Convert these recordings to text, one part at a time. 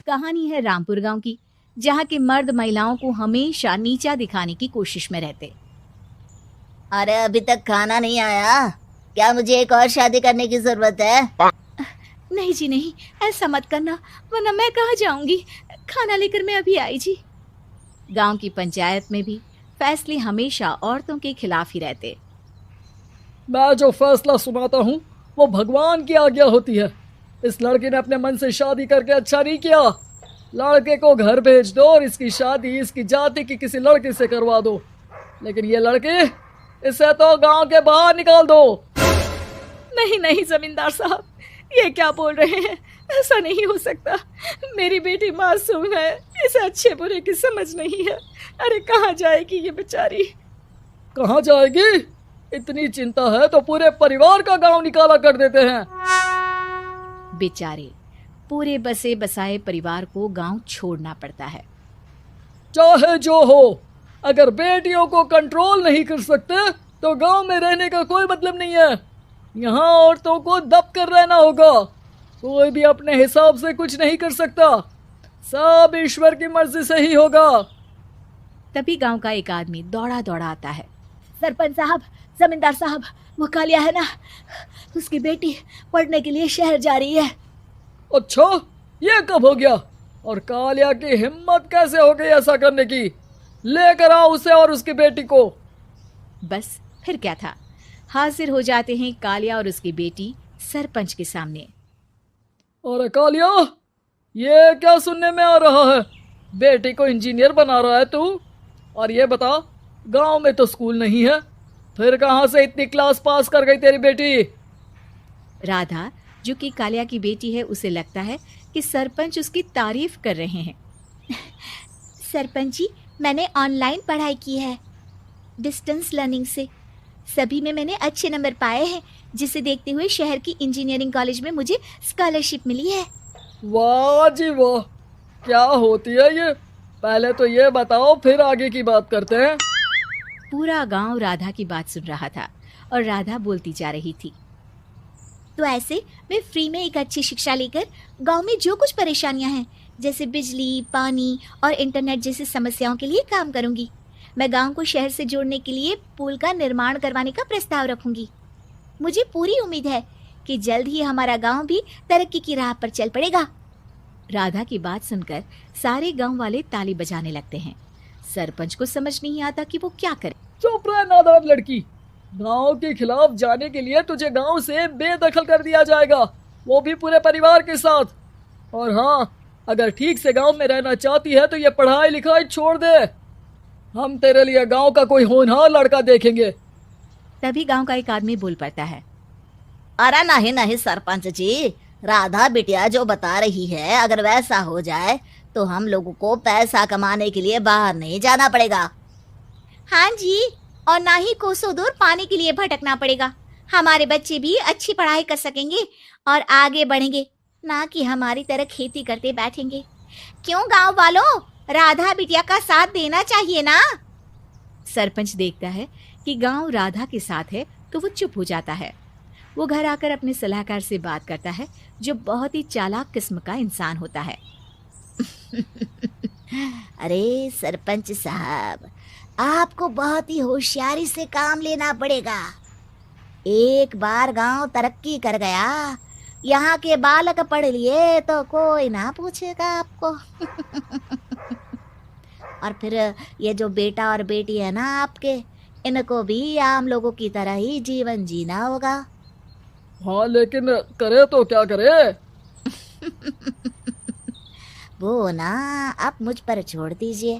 कहानी है रामपुर गांव की, जहां के मर्द महिलाओं को हमेशा नीचा दिखाने की कोशिश में रहते। अरे अभी तक खाना नहीं आया, क्या मुझे एक और शादी करने की जरूरत है? नहीं जी नहीं, ऐसा मत करना, वरना मैं कहाँ जाऊंगी। खाना लेकर मैं अभी आई जी। गांव की पंचायत में भी फैसले हमेशा औरतों के खिलाफ ही रहते। मैं जो फैसला सुनाता हूँ वो भगवान की आज्ञा होती है। इस लड़के ने अपने मन से शादी करके अच्छा नहीं किया। लड़के को घर भेज दो और इसकी शादी इसकी जाति की किसी लड़के से करवा दो, लेकिन ये लड़की, इसे तो गांव के बाहर निकाल दो। नहीं नहीं जमींदार साहब, ये क्या बोल रहे हैं? ऐसा नहीं हो सकता। मेरी बेटी मासूम है, इसे अच्छे बुरे की समझ नहीं है। अरे कहाँ जाएगी ये बेचारी? कहाँ जाएगी? इतनी चिंता है तो पूरे परिवार का गांव निकाला कर देते हैं। बेचारे पूरे बसे बसाए परिवार को गांव छोड़ना पड़ता है। चाहे जो हो, अगर बेटियों को कंट्रोल नहीं कर सकते तो गांव में रहने का कोई मतलब नहीं है। यहाँ औरतों को दब कर रहना होगा। कोई भी अपने हिसाब से कुछ नहीं कर सकता, सब ईश्वर की मर्जी से ही होगा। तभी गांव का एक आदमी दौड़ा दौड़ा आता है। सरपंच साहब, जमींदार साहब, वो कालिया है ना, उसकी बेटी पढ़ने के लिए शहर जा रही है। अच्छा, ये कब हो गया? और कालिया की हिम्मत कैसे हो गई ऐसा करने की? लेकर आओ उसे और उसकी बेटी को। बस फिर क्या था, हाजिर हो जाते हैं कालिया और उसकी बेटी सरपंच के सामने। अरे कालिया, ये क्या सुनने में आ रहा है? बेटी को इंजीनियर बना रहा है तू? और ये बता, गांव में तो स्कूल नहीं है, फिर कहां से इतनी क्लास पास कर गई तेरी बेटी? राधा, जो कि कालिया की बेटी है, उसे लगता है कि सरपंच उसकी तारीफ कर रहे हैं। सरपंच जी, मैंने ऑनलाइन पढ़ाई की है, डिस्टेंस लर्निंग से। सभी में मैंने अच्छे नंबर पाए हैं, जिसे देखते हुए शहर की इंजीनियरिंग कॉलेज में मुझे स्कॉलरशिप मिली है। वाह जी वाह, क्या होती है ये? पहले तो ये बताओ, फिर आगे की बात करते हैं। पूरा गांव राधा की बात सुन रहा था और राधा बोलती जा रही थी। तो ऐसे मैं फ्री में एक अच्छी शिक्षा लेकर गांव में जो कुछ परेशानियां हैं, जैसे बिजली, पानी और इंटरनेट जैसी समस्याओं के लिए काम करूंगी। मैं गांव को शहर से जोड़ने के लिए पुल का निर्माण करवाने का प्रस्ताव रखूंगी। मुझे पूरी उम्मीद है कि जल्द ही हमारा गांव भी तरक्की की राह पर चल पड़ेगा। राधा की बात सुनकर सारे गांव वाले ताली बजाने लगते हैं। सरपंच को समझ नहीं आता कि वो क्या करे। चुप रह नादान लड़की, गांव के खिलाफ जाने के लिए तुझे गांव से बेदखल कर दिया जाएगा, वो भी पूरे परिवार के साथ। और हाँ, अगर ठीक से गांव में रहना चाहती है तो ये पढ़ाई लिखाई छोड़ दे। हम तेरे लिए गांव का कोई होनहार लड़का देखेंगे। तभी गांव का एक आदमी बोल पड़ता है। अरे नहीं नहीं सरपंच जी, राधा बिटिया जो बता रही है, अगर वैसा हो जाए तो हम लोगों को पैसा कमाने के लिए बाहर नहीं जाना पड़ेगा। हाँ जी, और ना ही कोसों दूर पानी के लिए भटकना पड़ेगा। हमारे बच्चे भी अच्छी पढ़ाई कर सकेंगे और आगे बढ़ेंगे, ना कि हमारी तरह खेती करते बैठेंगे। क्यों गांव वालों, राधा बिटिया का साथ देना चाहिए ना। सरपंच देखता है कि गांव राधा के साथ है तो वो चुप हो जाता है। वो घर आकर अपने सलाहकार से बात करता है, जो बहुत ही चालाक किस्म का इंसान होता है। अरे सरपंच साहब, आपको बहुत ही होशियारी से काम लेना पड़ेगा। एक बार गांव तरक्की कर गया, यहाँ के बालक पढ़ लिए तो कोई ना पूछेगा आपको। और फिर ये जो बेटा और बेटी है ना आपके, इनको भी आम लोगों की तरह ही जीवन जीना होगा। हाँ, लेकिन करे तो क्या करे? वो ना आप मुझ पर छोड़ दीजिए,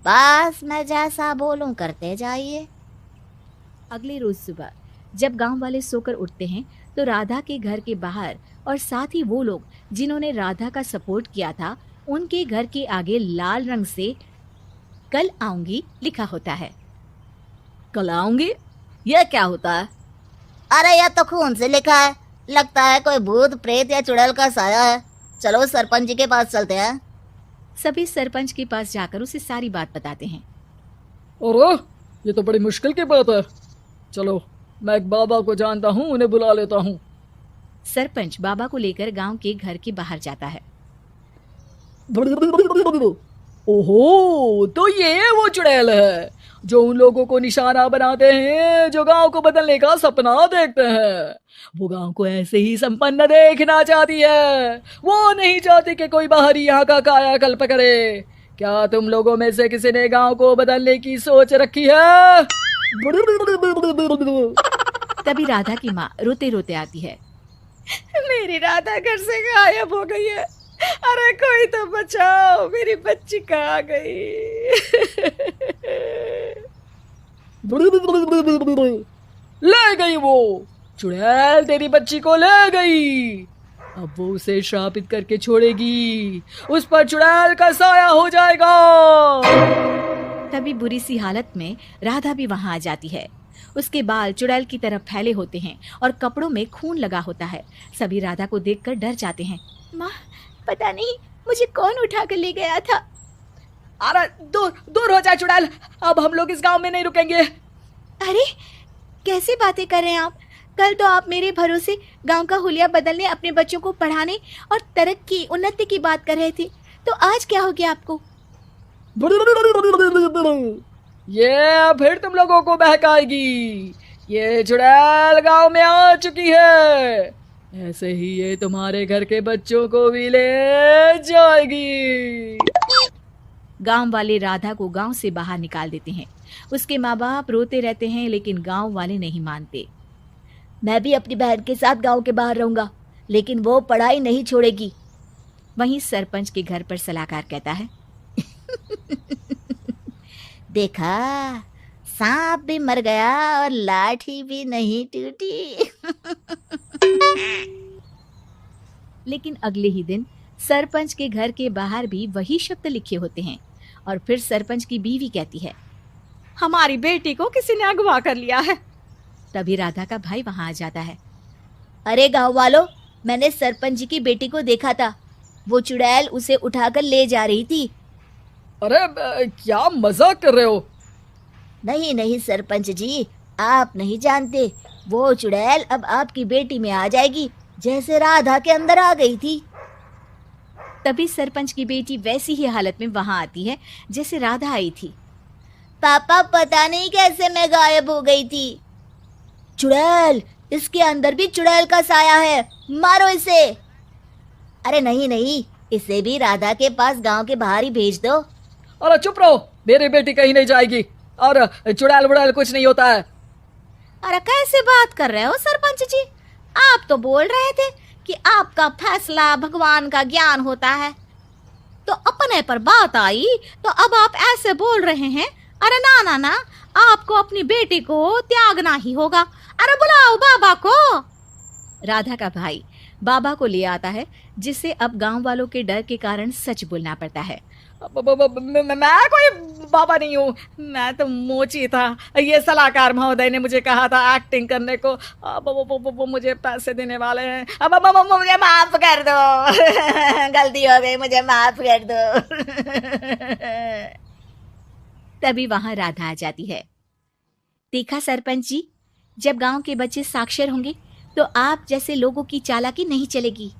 बस मैं जैसा बोलूं करते जाइए। अगले रोज सुबह जब गांव वाले सोकर उठते हैं तो राधा के घर के बाहर और साथ ही वो लोग जिन्होंने राधा का सपोर्ट किया था, उनके घर के आगे लाल रंग से कल आऊंगी लिखा होता है। कल आऊंगी, यह क्या होता है? अरे यह तो खून से लिखा है, लगता है कोई भूत प्रेत या चुड़ैल का साया है। चलो सरपंच जी के पास चलते हैं। सभी सरपंच के पास जाकर उसे सारी बात बताते हैं। और ये तो बड़ी मुश्किल की बात है। चलो, मैं एक बाबा को जानता हूँ, उन्हें बुला लेता हूँ। सरपंच बाबा को लेकर गांव के घर के बाहर जाता है। ओहो, तो ये वो चुड़ैल है जो उन लोगों को निशाना बनाते हैं जो गांव को बदलने का सपना देखते हैं। वो गांव को ऐसे ही संपन्न देखना चाहती है। वो नहीं चाहती कि कोई बाहरी यहाँ का कायाकल्प करे। क्या तुम लोगों में से किसी ने गांव को बदलने की सोच रखी है? तभी राधा की माँ रोते रोते आती है। मेरी राधा घर से गायब हो गई है। अरे कोई तो बचाओ, मेरी बच्ची कहाँ गई? ले गई वो चुड़ैल, तेरी बच्ची को ले गई। अब वो उसे श्रापित करके छोड़ेगी। उस पर चुड़ैल का साया हो जाएगा। तभी बुरी सी हालत में राधा भी वहां आ जाती है। उसके बाल चुड़ैल की तरफ फैले होते हैं और कपड़ों में खून लगा होता है। सभी राधा को देखकर डर जाते हैं। माँ, पता नहीं मुझे कौन उठा कर ले गया था। अरे दूर दूर हो जा चुड़ैल, अब हम लोग इस गांव में नहीं रुकेंगे। अरे कैसे बातें कर रहे हैं आप? कल तो आप मेरे भरोसे गांव का हुलिया बदलने, अपने बच्चों को पढ़ाने और तरक्की उन्नति की बात कर रहे थे, तो आज क्या हो गया आपको? ये फिर तुम लोगों को बहकाएगी। ये चुड़ैल गांव में आ चुकी है। ऐसे ही ये तुम्हारे घर के बच्चों को भी ले जाएगी। गांव वाले राधा को गांव से बाहर निकाल देते हैं। उसके माँ बाप रोते रहते हैं, लेकिन गांव वाले नहीं मानते। मैं भी अपनी बहन के साथ गांव के बाहर रहूंगा, लेकिन वो पढ़ाई नहीं छोड़ेगी। वहीं सरपंच के घर पर सलाहकार कहता है, देखा, सांप भी मर गया और लाठी भी नहीं टूटी। लेकिन अगले ही दिन सरपंच के घर के बाहर भी वही शब्द लिखे होते हैं। और फिर सरपंच की बीवी कहती है, हमारी बेटी को किसी ने अगवा कर लिया है। तभी राधा का भाई वहां आ जाता है। अरे गांव वालों, मैंने सरपंच जी की बेटी को देखा था। वो चुड़ैल उसे उठाकर ले जा रही थी। अरे क्या मजाक कर रहे हो? नहीं नहीं सरपंच जी, आप नहीं जानते। वो चुड़ैल अब आपकी बेटी में आ जाएगी, जैसे राधा के अंदर आ गई थी। तभी सरपंच की बेटी वैसी ही हालत में वहां आती है जैसे राधा आई थी। पापा, पता नहीं कैसे मैं गायब हो गई थी। चुड़ैल, इसके अंदर भी चुड़ैल का साया है, मारो इसे। अरे नहीं नहीं, इसे भी राधा के पास गांव के बाहर ही भेज दो। अरे चुप रहो, मेरी बेटी कहीं नहीं जाएगी और चुड़ैल वुड़ैल कुछ नहीं होता है। अरे कैसे बात कर रहे हो सरपंच जी? आप तो बोल रहे थे कि आपका फैसला भगवान का ज्ञान होता है, तो अपने पर बात आई तो अब आप ऐसे बोल रहे हैं। अरे ना ना ना, आपको अपनी बेटी को त्यागना ही होगा। अरे बुलाओ बाबा को। राधा का भाई बाबा को ले आता है, जिससे अब गांव वालों के डर के कारण सच बोलना पड़ता है। मैं कोई बाबा नहीं हूँ, मैं तो मोची था। ये सलाहकार महोदय ने मुझे कहा था एक्टिंग करने को। अब वो मुझे पैसे देने वाले हैं। अब मुझे माफ कर दो। गलती हो गई, मुझे माफ कर दो। तभी वहां राधा आ जाती है। देखा सरपंच जी, जब गांव के बच्चे साक्षर होंगे तो आप जैसे लोगों की चालाकी नहीं चलेगी।